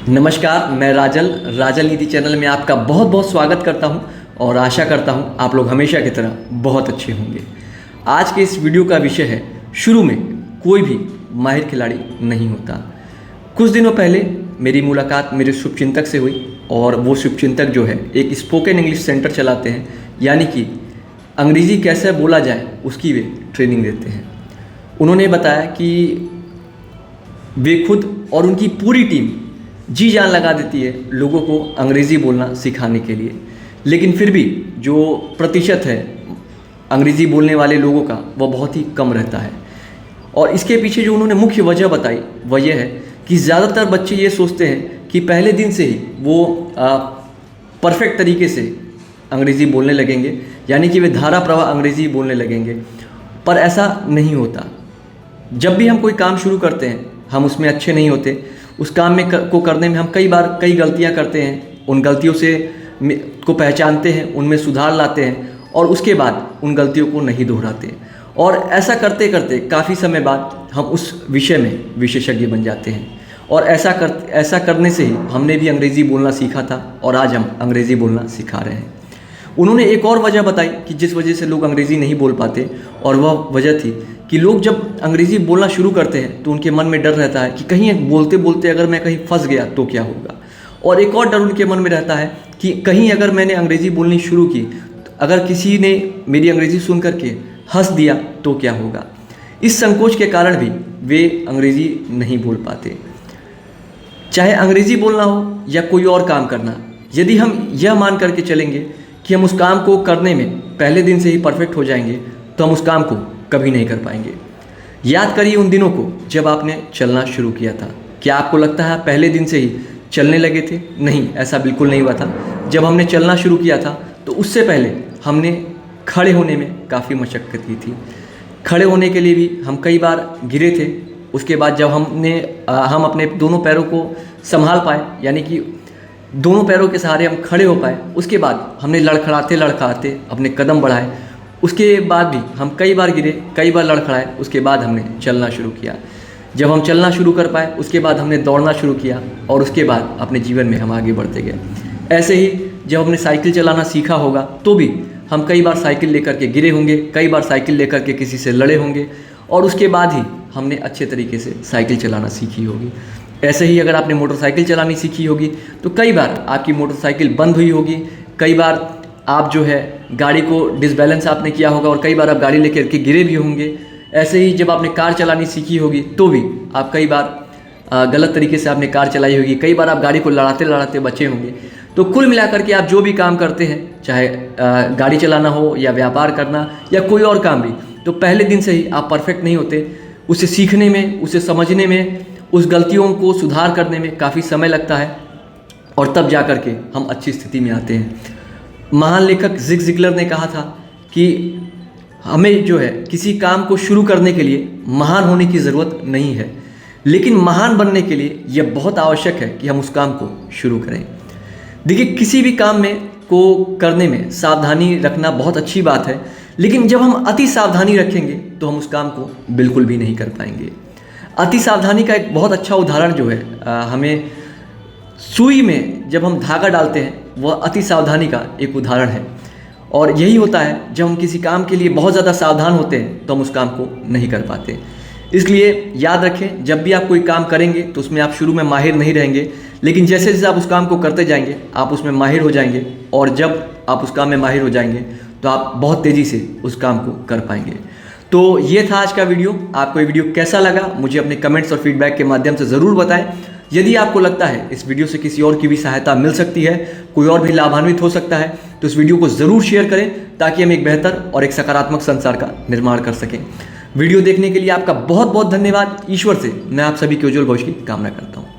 नमस्कार, मैं राजल नीति चैनल में आपका बहुत बहुत स्वागत करता हूं और आशा करता हूं आप लोग हमेशा की तरह बहुत अच्छे होंगे। आज के इस वीडियो का विषय है, शुरू में कोई भी माहिर खिलाड़ी नहीं होता। कुछ दिनों पहले मेरी मुलाकात मेरे शुभचिंतक से हुई और वो शुभचिंतक जो है एक स्पोकन इंग्लिश सेंटर चलाते हैं, यानी कि अंग्रेज़ी कैसे बोला जाए उसकी वे ट्रेनिंग देते हैं। उन्होंने बताया कि वे खुद और उनकी पूरी टीम जी जान लगा देती है लोगों को अंग्रेज़ी बोलना सिखाने के लिए, लेकिन फिर भी जो प्रतिशत है अंग्रेज़ी बोलने वाले लोगों का वह बहुत ही कम रहता है। और इसके पीछे जो उन्होंने मुख्य वजह बताई वह यह है कि ज़्यादातर बच्चे ये सोचते हैं कि पहले दिन से ही वो परफेक्ट तरीके से अंग्रेज़ी बोलने लगेंगे, यानी कि वे धारा प्रवाह अंग्रेज़ी बोलने लगेंगे, पर ऐसा नहीं होता। जब भी हम कोई काम शुरू करते हैं हम उसमें अच्छे नहीं होते। उस काम को करने में हम कई गलतियां करते हैं, उन गलतियों से को पहचानते हैं, उनमें सुधार लाते हैं और उसके बाद उन गलतियों को नहीं दोहराते। और ऐसा करते करते काफ़ी समय बाद हम उस विषय में विशेषज्ञ बन जाते हैं। और ऐसा करने से ही हमने भी अंग्रेज़ी बोलना सीखा था और आज हम अंग्रेज़ी बोलना सिखा रहे हैं। उन्होंने एक और वजह बताई कि जिस वजह से लोग अंग्रेज़ी नहीं बोल पाते, और वह वजह थी कि लोग जब अंग्रेज़ी बोलना शुरू करते हैं तो उनके मन में डर रहता है कि कहीं बोलते बोलते अगर मैं कहीं फंस गया तो क्या होगा। और एक और डर उनके मन में रहता है कि कहीं अगर मैंने अंग्रेज़ी बोलनी शुरू की, तो अगर किसी ने मेरी अंग्रेज़ी सुन करके हंस दिया तो क्या होगा। इस संकोच के कारण भी वे अंग्रेज़ी नहीं बोल पाते। चाहे अंग्रेज़ी बोलना हो या कोई और काम करना, यदि हम यह मान करके चलेंगे कि हम उस काम को करने में पहले दिन से ही परफेक्ट हो जाएंगे तो हम उस काम को कभी नहीं कर पाएंगे। याद करिए उन दिनों को जब आपने चलना शुरू किया था। क्या आपको लगता है पहले दिन से ही चलने लगे थे? नहीं, ऐसा बिल्कुल नहीं हुआ था। जब हमने चलना शुरू किया था तो उससे पहले हमने खड़े होने में काफ़ी मशक्क़त की थी। खड़े होने के लिए भी हम कई बार गिरे थे। उसके बाद जब हम अपने दोनों पैरों को संभाल पाए, यानी कि दोनों पैरों के सहारे हम खड़े हो पाए, उसके बाद हमने लड़खड़ाते लड़खड़ाते अपने कदम बढ़ाए। उसके बाद भी हम कई बार गिरे, कई बार लड़खड़ाए, उसके बाद हमने चलना शुरू किया। जब हम चलना शुरू कर पाए उसके बाद हमने दौड़ना शुरू किया और उसके बाद अपने जीवन में हम आगे बढ़ते गए। ऐसे ही जब हमने साइकिल चलाना सीखा होगा तो भी हम कई बार साइकिल लेकर के गिरे होंगे, कई बार साइकिल लेकर के किसी से लड़े होंगे और उसके बाद ही हमने अच्छे तरीके से साइकिल चलाना सीखी होगी। ऐसे ही अगर आपने मोटरसाइकिल चलानी सीखी होगी तो कई बार आपकी मोटरसाइकिल बंद हुई होगी, कई बार आप जो है गाड़ी को डिसबैलेंस आपने किया होगा और कई बार आप गाड़ी लेकर के गिरे भी होंगे। ऐसे ही जब आपने कार चलानी सीखी होगी तो भी आप कई बार गलत तरीके से आपने कार चलाई होगी, कई बार आप गाड़ी को लड़ाते लड़ाते बचे होंगे। तो कुल मिलाकर के आप जो भी काम करते हैं, चाहे गाड़ी चलाना हो या व्यापार करना या कोई और काम भी, तो पहले दिन से ही आप परफेक्ट नहीं होते। उसे सीखने में, उसे समझने में, उस गलतियों को सुधार करने में काफ़ी समय लगता है और तब जा कर के हम अच्छी स्थिति में आते हैं। महान लेखक ज़िग ज़िगलर ने कहा था कि हमें जो है किसी काम को शुरू करने के लिए महान होने की ज़रूरत नहीं है, लेकिन महान बनने के लिए यह बहुत आवश्यक है कि हम उस काम को शुरू करें। देखिए, किसी भी काम को करने में सावधानी रखना बहुत अच्छी बात है, लेकिन जब हम अति सावधानी रखेंगे तो हम उस काम को बिल्कुल भी नहीं कर पाएंगे। अति सावधानी का एक बहुत अच्छा उदाहरण जो है, हमें सुई में जब हम धागा डालते हैं वह अति सावधानी का एक उदाहरण है। और यही होता है, जब हम किसी काम के लिए बहुत ज़्यादा सावधान होते हैं तो हम उस काम को नहीं कर पाते। इसलिए याद रखें, जब भी आप कोई काम करेंगे तो उसमें आप शुरू में माहिर नहीं रहेंगे, लेकिन जैसे जैसे आप उस काम को करते जाएंगे आप उसमें माहिर हो जाएंगे। और जब आप उस काम में माहिर हो जाएंगे तो आप बहुत तेज़ी से उस काम को कर पाएंगे। तो ये था आज का वीडियो। आपको ये वीडियो कैसा लगा मुझे अपने कमेंट्स और फीडबैक के माध्यम से ज़रूर बताएं। यदि आपको लगता है इस वीडियो से किसी और की भी सहायता मिल सकती है, कोई और भी लाभान्वित हो सकता है, तो इस वीडियो को ज़रूर शेयर करें ताकि हम एक बेहतर और एक सकारात्मक संसार का निर्माण कर सकें। वीडियो देखने के लिए आपका बहुत बहुत धन्यवाद। ईश्वर से मैं आप सभी के उज्जवल भविष्य की कामना करता हूँ।